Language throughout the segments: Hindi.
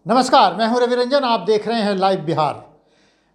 नमस्कार, मैं हूं रवि रंजन। आप देख रहे हैं लाइव बिहार।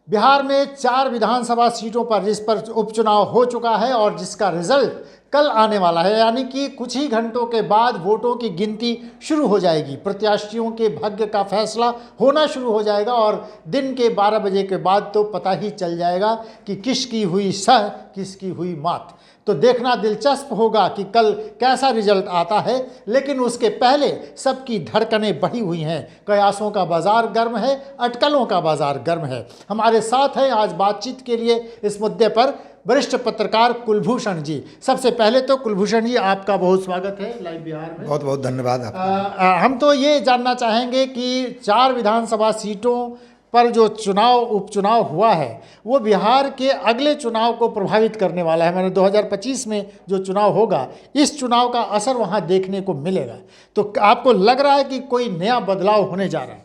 बिहार में 4 विधानसभा सीटों पर जिस पर उपचुनाव हो चुका है और जिसका रिजल्ट कल आने वाला है, यानी कि कुछ ही घंटों के बाद वोटों की गिनती शुरू हो जाएगी। प्रत्याशियों के भाग्य का फैसला होना शुरू हो जाएगा और दिन के 12 बजे के बाद तो पता ही चल जाएगा कि किसकी हुई सह, किसकी हुई मात। तो देखना दिलचस्प होगा कि कल कैसा रिजल्ट आता है। लेकिन उसके पहले सबकी धड़कनें बढ़ी हुई हैं। कयासों का बाजार गर्म है, अटकलों का बाजार गर्म है। हमारे साथ हैं आज बातचीत के लिए इस मुद्दे पर वरिष्ठ पत्रकार कुलभूषण जी। सबसे पहले तो कुलभूषण जी, आपका बहुत स्वागत है लाइव बिहार में। बहुत बहुत धन्यवाद आपका। हम तो ये जानना चाहेंगे कि 4 विधानसभा सीटों पर जो उपचुनाव हुआ है वो बिहार के अगले चुनाव को प्रभावित करने वाला है। मैंने 2025 में जो चुनाव होगा, इस चुनाव का असर वहाँ देखने को मिलेगा। तो आपको लग रहा है कि कोई नया बदलाव होने जा रहा है?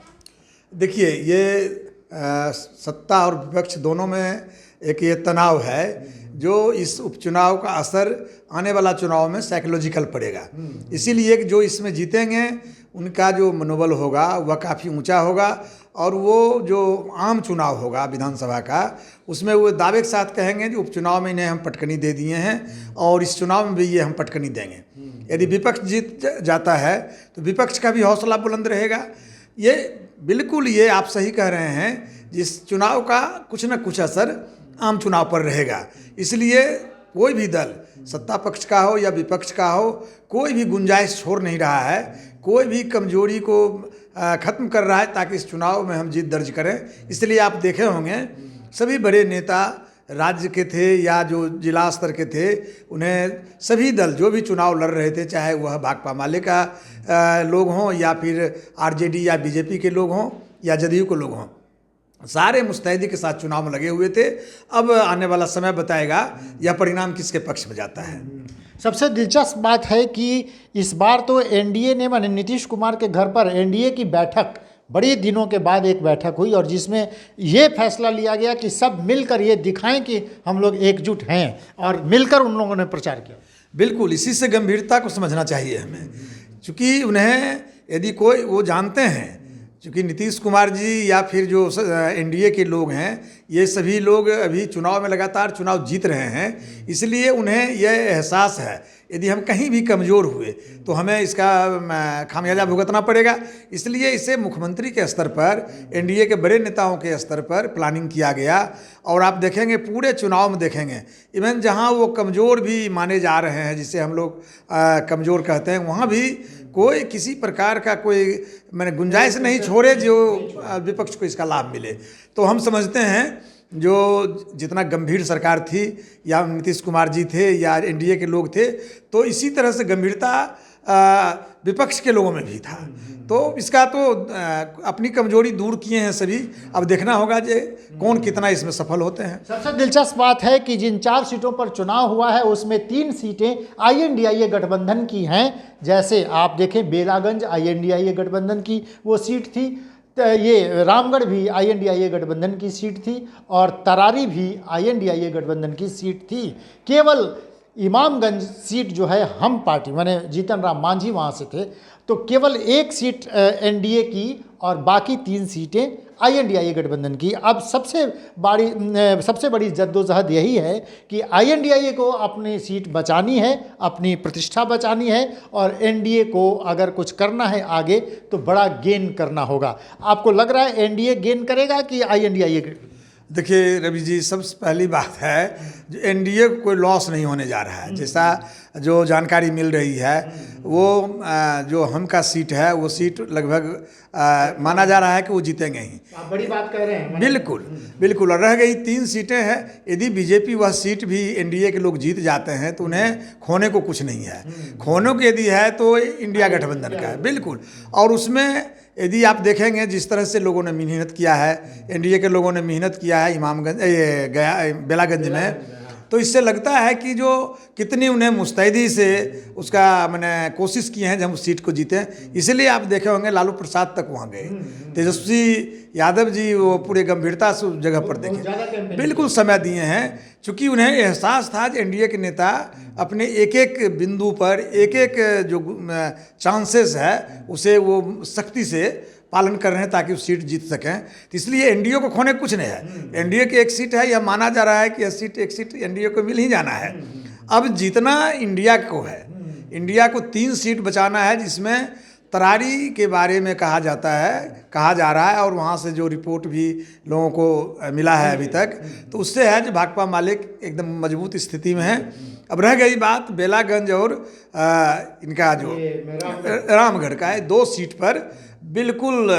देखिए, ये सत्ता और विपक्ष दोनों में एक ये तनाव है जो इस उपचुनाव का असर आने वाला चुनाव में साइकोलॉजिकल पड़ेगा। इसीलिए कि जो इसमें जीतेंगे उनका जो मनोबल होगा वह काफ़ी ऊंचा होगा और वो जो आम चुनाव होगा विधानसभा का, उसमें वो दावे के साथ कहेंगे कि उपचुनाव में इन्हें हम पटकनी दे दिए हैं और इस चुनाव में भी ये हम पटकनी देंगे। यदि विपक्ष जीत जाता है तो विपक्ष का भी हौसला बुलंद रहेगा। ये बिल्कुल, ये आप सही कह रहे हैं, जिस चुनाव का कुछ न कुछ असर आम चुनाव पर रहेगा। इसलिए कोई भी दल, सत्ता पक्ष का हो या विपक्ष का हो, कोई भी गुंजाइश छोड़ नहीं रहा है, कोई भी कमजोरी को ख़त्म कर रहा है ताकि इस चुनाव में हम जीत दर्ज करें। इसलिए आप देखे होंगे सभी बड़े नेता राज्य के थे या जो जिला स्तर के थे, उन्हें सभी दल जो भी चुनाव लड़ रहे थे, चाहे वह भाकपा माले का लोग हों या फिर आरजेडी या बीजेपी के लोग हों या जदयू के लोग हों, सारे मुस्तैदी के साथ चुनाव में लगे हुए थे। अब आने वाला समय बताएगा यह परिणाम किसके पक्ष में जाता है। सबसे दिलचस्प बात है कि इस बार तो एनडीए ने, माने नीतीश कुमार के घर पर एनडीए की बैठक, बड़ी दिनों के बाद एक बैठक हुई और जिसमें ये फैसला लिया गया कि सब मिलकर ये दिखाएं कि हम लोग एकजुट हैं और मिलकर उन लोगों ने प्रचार किया। बिल्कुल, इसी से गंभीरता को समझना चाहिए हमें, क्योंकि उन्हें यदि कोई, वो जानते हैं, क्योंकि नीतीश कुमार जी या फिर जो एनडीए के लोग हैं, ये सभी लोग अभी चुनाव में लगातार चुनाव जीत रहे हैं। इसलिए उन्हें यह एहसास है यदि हम कहीं भी कमज़ोर हुए तो हमें इसका खामियाजा भुगतना पड़ेगा। इसलिए इसे मुख्यमंत्री के स्तर पर, एनडीए के बड़े नेताओं के स्तर पर प्लानिंग किया गया। और आप देखेंगे पूरे चुनाव में देखेंगे, इवन जहां वो कमज़ोर भी माने जा रहे हैं, जिसे हम लोग कमज़ोर कहते हैं, वहाँ भी कोई किसी प्रकार का कोई मैंने गुंजाइश नहीं छोड़े जो विपक्ष को इसका लाभ मिले। तो हम समझते हैं जो जितना गंभीर सरकार थी, या नीतीश कुमार जी थे या एनडीए के लोग थे, तो इसी तरह से गंभीरता विपक्ष के लोगों में भी था। तो इसका तो अपनी कमजोरी दूर किए हैं सभी। अब देखना होगा कि कौन कितना इसमें सफल होते हैं। सबसे दिलचस्प बात है कि जिन 4 सीटों पर चुनाव हुआ है उसमें 3 सीटें आईएनडीआईए गठबंधन की हैं। जैसे आप देखें, बेलागंज आईएनडीआईए गठबंधन की वो सीट थी, ये रामगढ़ भी आईएनडीआईए गठबंधन की सीट थी और तरारी भी आईएनडीआईए गठबंधन की सीट थी। केवल इमामगंज सीट जो है हम पार्टी, माने जीतन राम मांझी वहाँ से थे, तो केवल 1 सीट एनडीए की और बाकी 3 सीटें आईएनडीआईए गठबंधन की। अब सबसे बड़ी जद्दोजहद यही है कि आईएनडीआईए को अपनी सीट बचानी है, अपनी प्रतिष्ठा बचानी है, और एनडीए को अगर कुछ करना है आगे तो बड़ा गेन करना होगा। आपको लग रहा है एनडीए गेन करेगा कि आईएनडीआईए? देखिए रवि जी, सबसे पहली बात है जो एनडीए को कोई लॉस नहीं होने जा रहा है। जैसा जो जानकारी मिल रही है, वो जो हम का सीट है वो सीट लगभग माना जा रहा है कि वो जीतेंगे ही। आप बड़ी बात कह रहे हैं। बिल्कुल बिल्कुल। और रह गई 3 सीटें हैं, यदि बीजेपी वह सीट भी एनडीए के लोग जीत जाते हैं तो उन्हें खोने को कुछ नहीं है। खोने को यदि है तो इंडिया गठबंधन का है। बिल्कुल। और उसमें यदि आप देखेंगे जिस तरह से लोगों ने मेहनत किया है, एनडीए के लोगों ने मेहनत किया है इमामगंज, बेलागंज में, तो इससे लगता है कि जो कितनी उन्हें मुस्तैदी से उसका मैंने कोशिश की है जब हम उस सीट को जीते। इसलिए आप देखे होंगे लालू प्रसाद तक वहाँ गए, तेजस्वी यादव जी वो पूरे गंभीरता से उस जगह पर देखे, बिल्कुल समय दिए हैं, चूँकि उन्हें एहसास था कि एनडीए के नेता अपने एक एक बिंदु पर एक एक जो चांसेस है उसे वो सख्ती से पालन कर रहे हैं ताकि वो सीट जीत सकें। तो इसलिए एनडीए को खोने कुछ नहीं है। एनडीए की एक सीट है, यह माना जा रहा है कि एक सीट एनडीए को मिल ही जाना है। अब जीतना इंडिया को है, इंडिया को 3 सीट बचाना है, जिसमें तरारी के बारे में कहा जा रहा है और वहाँ से जो रिपोर्ट भी लोगों को मिला है अभी तक, तो उससे है जो भाकपा माले एकदम मजबूत स्थिति में है। अब रह गई बात बेलागंज और इनका जो रामगढ़ का है, 2 सीट पर बिल्कुल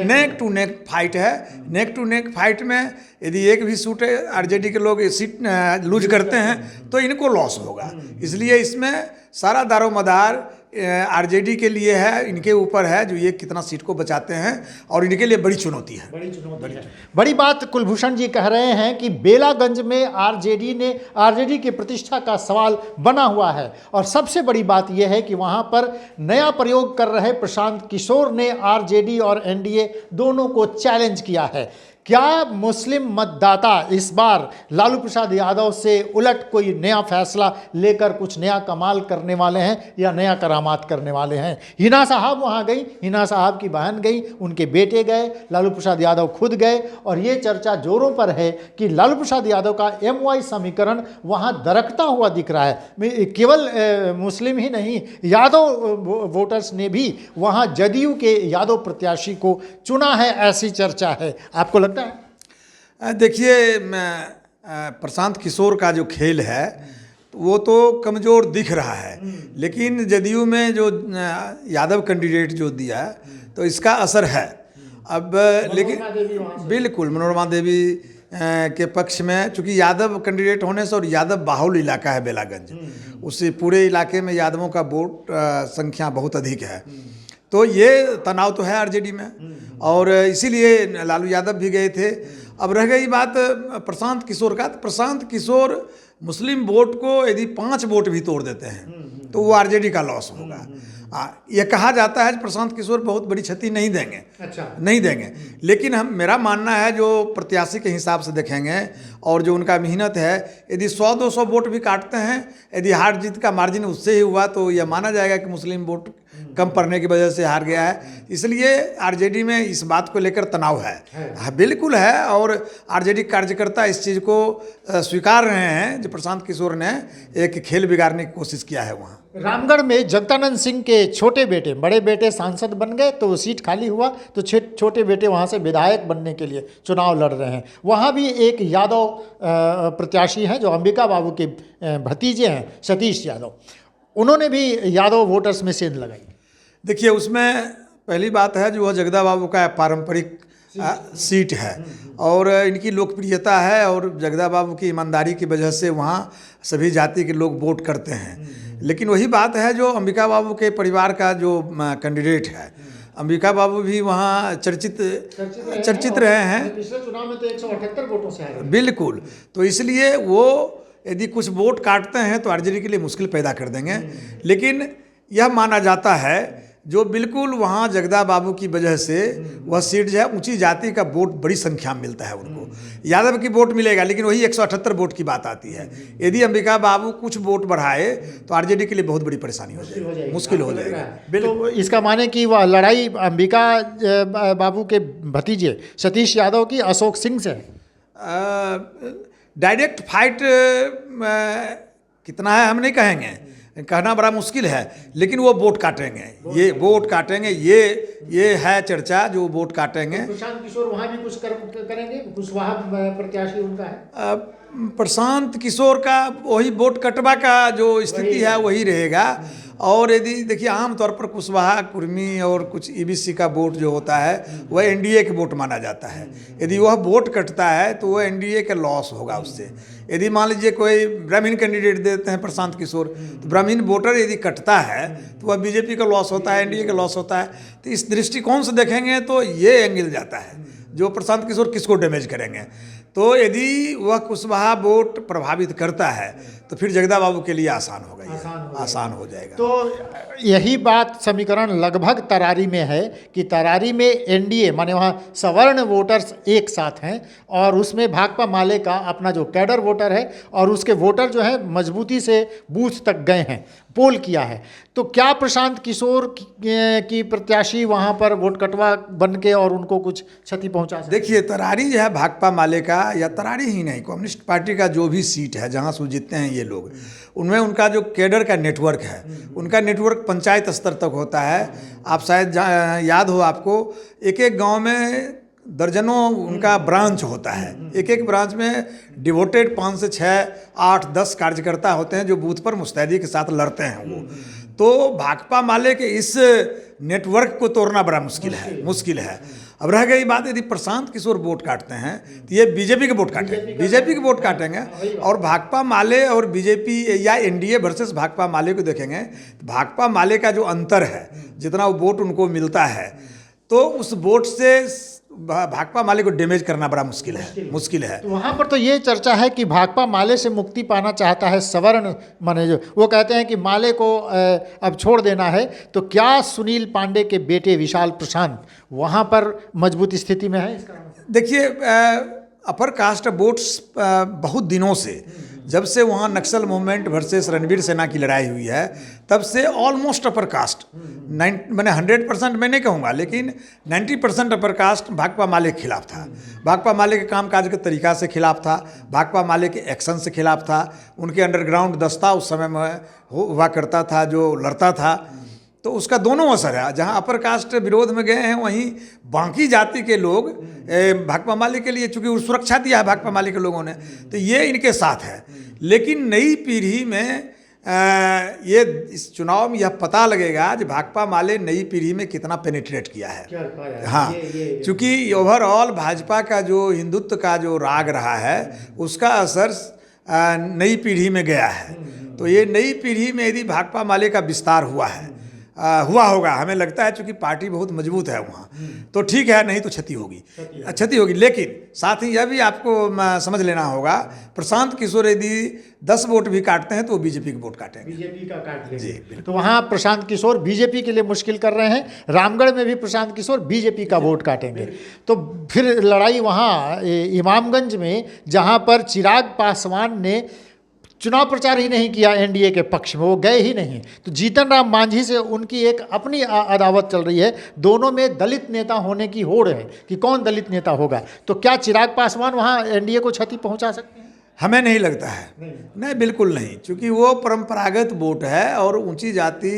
नेक टू नेक फाइट है। नेक टू नेक फाइट में यदि एक भी सीट आरजेडी के लोग सीट लूज करते हैं तो इनको लॉस होगा। इसलिए इसमें सारा दारोमदार आरजेडी के लिए है, इनके ऊपर है जो ये कितना सीट को बचाते हैं, और इनके लिए बड़ी चुनौती है। बड़ी बात कुलभूषण जी कह रहे हैं कि बेलागंज में आरजेडी की प्रतिष्ठा का सवाल बना हुआ है, और सबसे बड़ी बात यह है कि वहां पर नया प्रयोग कर रहे प्रशांत किशोर ने आरजेडी और एनडीए दोनों को चैलेंज किया है। क्या मुस्लिम मतदाता इस बार लालू प्रसाद यादव से उलट कोई नया फैसला लेकर कुछ नया कमाल करने वाले हैं या नया करामात करने वाले हैं? हिना साहब वहां गई, हिना साहब की बहन गई, उनके बेटे गए, लालू प्रसाद यादव खुद गए, और ये चर्चा जोरों पर है कि लालू प्रसाद यादव का MY समीकरण वहां दरकता हुआ दिख रहा है। केवल मुस्लिम ही नहीं, यादव वोटर्स ने भी वहां जदयू के यादव प्रत्याशी को चुना है, ऐसी चर्चा है। आपको लगता है? देखिए, प्रशांत किशोर का जो खेल है वो तो कमज़ोर दिख रहा है, लेकिन जदयू में जो यादव कैंडिडेट जो दिया तो इसका असर है। अब लेकिन बिल्कुल मनोरमा देवी के पक्ष में, चूँकि यादव कैंडिडेट होने से और यादव बाहुल इलाका है बेलागंज, उस पूरे इलाके में यादवों का वोट संख्या बहुत अधिक है, तो ये तनाव तो है आरजेडी में, और इसीलिए लालू यादव भी गए थे। अब रह गई बात प्रशांत किशोर का, तो प्रशांत किशोर मुस्लिम वोट को यदि 5 वोट भी तोड़ देते हैं तो वो आरजेडी का लॉस होगा। यह कहा जाता है कि प्रशांत किशोर बहुत बड़ी क्षति नहीं देंगे। अच्छा, नहीं देंगे, लेकिन मेरा मानना है जो प्रत्याशी के हिसाब से देखेंगे और जो उनका मेहनत है, यदि 100-200 वोट भी काटते हैं, यदि हार जीत का मार्जिन उससे ही हुआ तो यह माना जाएगा कि मुस्लिम वोट कम पड़ने की वजह से हार गया है। इसलिए आरजेडी में इस बात को लेकर तनाव है। हाँ, बिल्कुल है, और आरजेडी कार्यकर्ता इस चीज़ को स्वीकार रहे हैं जो प्रशांत किशोर ने एक खेल बिगाड़ने की कोशिश किया है। वहाँ रामगढ़ में जगदानंद सिंह के छोटे बेटे, बड़े बेटे सांसद बन गए तो सीट खाली हुआ, तो छोटे बेटे वहाँ से विधायक बनने के लिए चुनाव लड़ रहे हैं। वहाँ भी एक यादव प्रत्याशी हैं जो अंबिका बाबू के भतीजे हैं, सतीश यादव, उन्होंने भी यादव वोटर्स में सेंध लगाई। देखिए, उसमें पहली बात है जो वह जगदा बाबू का पारंपरिक सीट है और इनकी लोकप्रियता है, और जगदा बाबू की ईमानदारी की वजह से वहाँ सभी जाति के लोग वोट करते हैं। लेकिन वही बात है जो अंबिका बाबू के परिवार का जो कैंडिडेट है, अंबिका बाबू भी वहाँ चर्चित रहे हैं। पिछले चुनाव में तो 178 वोटों से आए। बिल्कुल, तो इसलिए वो यदि कुछ वोट काटते हैं तो आरजेडी के लिए मुश्किल पैदा कर देंगे। लेकिन यह माना जाता है जो बिल्कुल वहाँ जगदा बाबू की वजह से वह सीट जो है ऊंची जाति का वोट बड़ी संख्या में मिलता है उनको। यादव की वोट मिलेगा, लेकिन वही 178 वोट की बात आती है। यदि अंबिका बाबू कुछ वोट बढ़ाए तो आरजेडी के लिए बहुत बड़ी परेशानी हो जाएगी, मुश्किल हो जाएगा। तो इसका माने कि वह लड़ाई अंबिका बाबू के भतीजे सतीश यादव की अशोक सिंह से डायरेक्ट फाइट कितना है हम नहीं कहेंगे, कहना बड़ा मुश्किल है, लेकिन वो वोट काटेंगे, ये वोट काटेंगे, ये है चर्चा जो वोट काटेंगे। तो प्रशांत किशोर वहाँ भी कुछ करेंगे, कुछ वहाँ प्रत्याशी उनका है। प्रशांत किशोर का वही वोट कटवा का जो स्थिति है वही रहेगा। और यदि देखिए, आमतौर पर कुशवाहा, कुर्मी और कुछ ईबीसी का वोट जो होता है वह एनडीए के वोट माना जाता है। यदि वह वोट कटता है तो वह एनडीए का लॉस होगा उससे। यदि मान लीजिए कोई ब्राह्मण कैंडिडेट देते हैं प्रशांत किशोर, तो ब्राह्मण वोटर यदि कटता है तो वह बीजेपी का लॉस होता है, एनडीए का लॉस होता है। तो इस दृष्टिकोण से देखेंगे तो ये एंगल जाता है जो प्रशांत किशोर किसको डैमेज करेंगे। तो यदि वह कुशवाहा वोट प्रभावित करता है तो फिर जगदा बाबू के लिए आसान होगा, आसान हो जाएगा। तो यही बात समीकरण लगभग तरारी में है कि तरारी में एनडीए माने वहाँ सवर्ण वोटर्स एक साथ हैं और उसमें भाकपा माले का अपना जो कैडर वोटर है और उसके वोटर जो है मजबूती से बूथ तक गए हैं, पोल किया है। तो क्या प्रशांत किशोर की प्रत्याशी वहाँ पर वोट कटवा बन के और उनको कुछ क्षति पहुँचा सकते? देखिए, तरारी जो है भाकपा माले का, या तरारी ही नहीं, कम्युनिस्ट पार्टी का जो भी सीट है जहाँ से जीतते हैं ये लोग, उनमें उनका जो कैडर का नेटवर्क है, उनका नेटवर्क पंचायत स्तर तक होता है। आप शायद याद हो आपको, एक एक गांव में दर्जनों उनका ब्रांच होता है। एक एक ब्रांच में डिवोटेड 5 से 6, 8, 10 कार्यकर्ता होते हैं जो बूथ पर मुस्तैदी के साथ लड़ते हैं वो। तो भाकपा माले के इस नेटवर्क को तोड़ना बड़ा मुश्किल है। अब रह गई बात, यदि प्रशांत किशोर वोट काटते हैं तो ये बीजेपी के वोट काटेंगे, बीजेपी के वोट काटेंगे। और भाकपा माले और बीजेपी या एनडीए वर्सेस भाकपा माले को देखेंगे तो भाकपा माले का जो अंतर है, जितना वोट उनको मिलता है, तो उस वोट से भाकपा माले को डैमेज करना बड़ा मुश्किल है। तो वहाँ पर तो ये चर्चा है कि भाकपा माले से मुक्ति पाना चाहता है सवर्ण माने, जो वो कहते हैं कि माले को अब छोड़ देना है। तो क्या सुनील पांडे के बेटे विशाल प्रशांत वहाँ पर मजबूत स्थिति में है? देखिए, अपर कास्ट वोट्स बहुत दिनों से, जब से वहाँ नक्सल मूवमेंट वर्सेस रणवीर सेना की लड़ाई हुई है, तब से ऑलमोस्ट अपर कास्ट मैंने 100% मैं नहीं कहूँगा, लेकिन 90% अपर कास्ट भाकपा माले के खिलाफ था। भाकपा माले के कामकाज के तरीका से खिलाफ था, भाकपा माले के एक्शन से खिलाफ था। उनके अंडरग्राउंड दस्ता उस समय में हुआ करता था जो लड़ता था। तो उसका दोनों असर है। जहाँ अपर कास्ट विरोध में गए हैं, वहीं बाकी जाति के लोग भाकपा माले के लिए, चूँकि सुरक्षा दिया है भाकपा माले के लोगों ने, तो ये इनके साथ है। लेकिन नई पीढ़ी में ये इस चुनाव में यह पता लगेगा कि भाकपा माले नई पीढ़ी में कितना पेनिट्रेट किया है। हाँ, चूँकि ओवरऑल भाजपा का जो हिंदुत्व का जो राग रहा है, उसका असर नई पीढ़ी में गया है। तो ये नई पीढ़ी में यदि भाकपा माले का विस्तार हुआ होगा, हमें लगता है, चूँकि पार्टी बहुत मजबूत है वहाँ, तो ठीक है, नहीं तो क्षति होगी। लेकिन साथ ही यह भी आपको समझ लेना होगा, प्रशांत किशोर यदि 10 वोट भी काटते हैं तो वो बीजेपी के वोट काटेंगे, बीजेपी का काट लेंगे। जी, तो वहाँ प्रशांत किशोर बीजेपी के लिए मुश्किल कर रहे हैं। रामगढ़ में भी प्रशांत किशोर बीजेपी का वोट काटेंगे। तो फिर लड़ाई वहाँ इमामगंज में, जहाँ पर चिराग पासवान ने चुनाव प्रचार ही नहीं किया एनडीए के पक्ष में, वो गए ही नहीं, तो जीतन राम मांझी से उनकी एक अपनी अदावत चल रही है। दोनों में दलित नेता होने की होड़ है कि कौन दलित नेता होगा। तो क्या चिराग पासवान वहाँ एनडीए को क्षति पहुँचा सकते हैं? हमें नहीं लगता है, नहीं बिल्कुल नहीं, क्योंकि वो परंपरागत वोट है और ऊंची जाति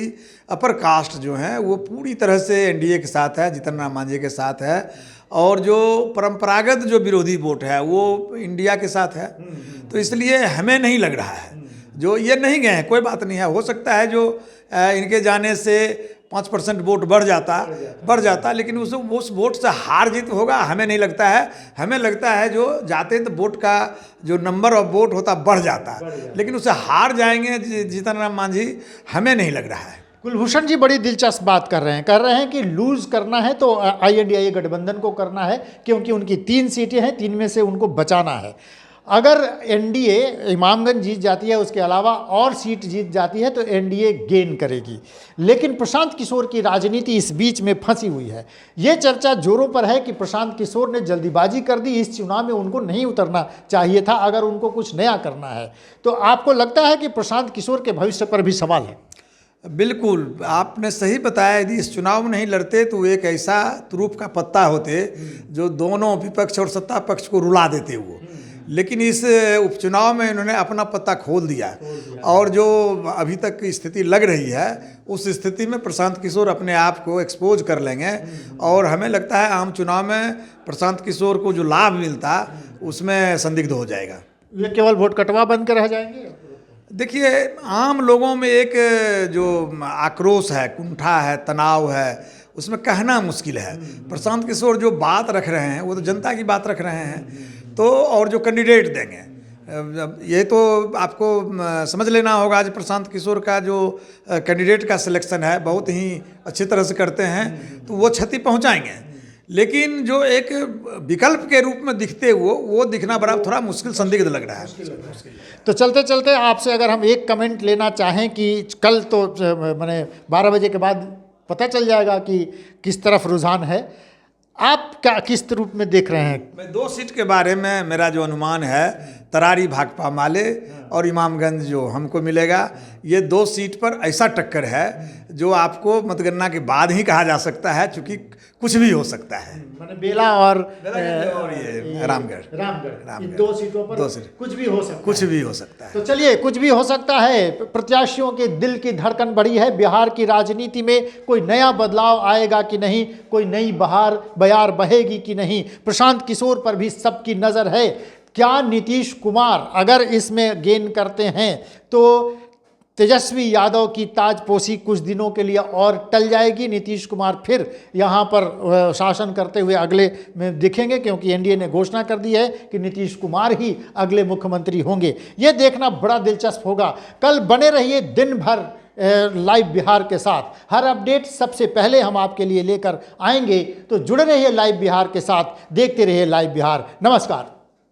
अपर कास्ट जो है वो पूरी तरह से एनडीए के साथ है, जीतन राम मांझी के साथ है। और जो परंपरागत जो विरोधी वोट है वो इंडिया के साथ है। तो इसलिए हमें नहीं लग रहा है, जो ये नहीं गए हैं, कोई बात नहीं है। हो सकता है जो इनके जाने से 5% वोट बढ़ जाता, लेकिन उस वोट से हार जीत होगा हमें नहीं लगता है। हमें लगता है जो जाते तो वोट का जो नंबर ऑफ वोट होता बढ़ जाता, लेकिन उससे हार जाएंगे जीतन राम मांझी, हमें नहीं लग रहा है। कुलभूषण जी बड़ी दिलचस्प बात कर रहे हैं कि लूज़ करना है तो आईएनडीआईए गठबंधन को करना है, क्योंकि उनकी 3 सीटें हैं, 3 में से उनको बचाना है। अगर एनडीए इमामगंज जीत जाती है, उसके अलावा और सीट जीत जाती है, तो एनडीए गेन करेगी। लेकिन प्रशांत किशोर की राजनीति इस बीच में फंसी हुई है। ये चर्चा जोरों पर है कि प्रशांत किशोर ने जल्दीबाजी कर दी, इस चुनाव में उनको नहीं उतरना चाहिए था अगर उनको कुछ नया करना है। तो आपको लगता है कि प्रशांत किशोर के भविष्य पर भी सवाल है? बिल्कुल, आपने सही बताया। यदि इस चुनाव में नहीं लड़ते तो एक ऐसा तुरूप का पत्ता होते जो दोनों विपक्ष और सत्ता पक्ष को रुला देते वो। लेकिन इस उपचुनाव में इन्होंने अपना पत्ता खोल दिया और जो अभी तक की स्थिति लग रही है, उस स्थिति में प्रशांत किशोर अपने आप को एक्सपोज कर लेंगे। और हमें लगता है आम चुनाव में प्रशांत किशोर को जो लाभ मिलता उसमें संदिग्ध हो जाएगा। ये केवल वोट कटवा बन के रह जाएंगे? देखिए, आम लोगों में एक जो आक्रोश है, कुंठा है, तनाव है, उसमें कहना मुश्किल है। प्रशांत किशोर जो बात रख रहे हैं वो तो जनता की बात रख रहे हैं, तो और जो कैंडिडेट देंगे, ये तो आपको समझ लेना होगा। आज प्रशांत किशोर का जो कैंडिडेट का सिलेक्शन है बहुत ही अच्छी तरह से करते हैं, तो वो क्षति पहुंचाएंगे। लेकिन जो एक विकल्प के रूप में दिखते वो दिखना बड़ा थोड़ा मुश्किल संदिग्ध लग रहा है। तो चलते चलते आपसे अगर हम एक कमेंट लेना चाहें कि कल तो मैंने 12 बजे के बाद पता चल जाएगा कि किस तरफ रुझान है, आप क्या किस रूप में देख रहे हैं? मैं 2 सीट के बारे में मेरा जो अनुमान है, तरारी भाकपा माले और इमामगंज जो हमको मिलेगा, ये 2 सीट पर ऐसा टक्कर है जो आपको मतगणना के बाद ही कहा जा सकता है, क्योंकि कुछ भी हो सकता है। माने बेला और ये रामगढ़ इन 2 सीटों पर कुछ भी हो सकता है। कुछ भी हो सकता है। तो चलिए, कुछ भी हो सकता है। प्रत्याशियों के दिल की धड़कन बढ़ी है। बिहार की राजनीति में कोई नया बदलाव आएगा कि नहीं, कोई नई बयार बहेगी कि नहीं, प्रशांत किशोर पर भी सबकी नज़र है। क्या नीतीश कुमार अगर इसमें गेन करते हैं तो तेजस्वी यादव की ताजपोशी कुछ दिनों के लिए और टल जाएगी? नीतीश कुमार फिर यहाँ पर शासन करते हुए अगले में दिखेंगे, क्योंकि एनडीए ने घोषणा कर दी है कि नीतीश कुमार ही अगले मुख्यमंत्री होंगे। ये देखना बड़ा दिलचस्प होगा। कल बने रहिए दिन भर लाइव बिहार के साथ। हर अपडेट सबसे पहले हम आपके लिए लेकर आएंगे, तो जुड़े रहिए लाइव बिहार के साथ, देखते रहिए लाइव बिहार। नमस्कार।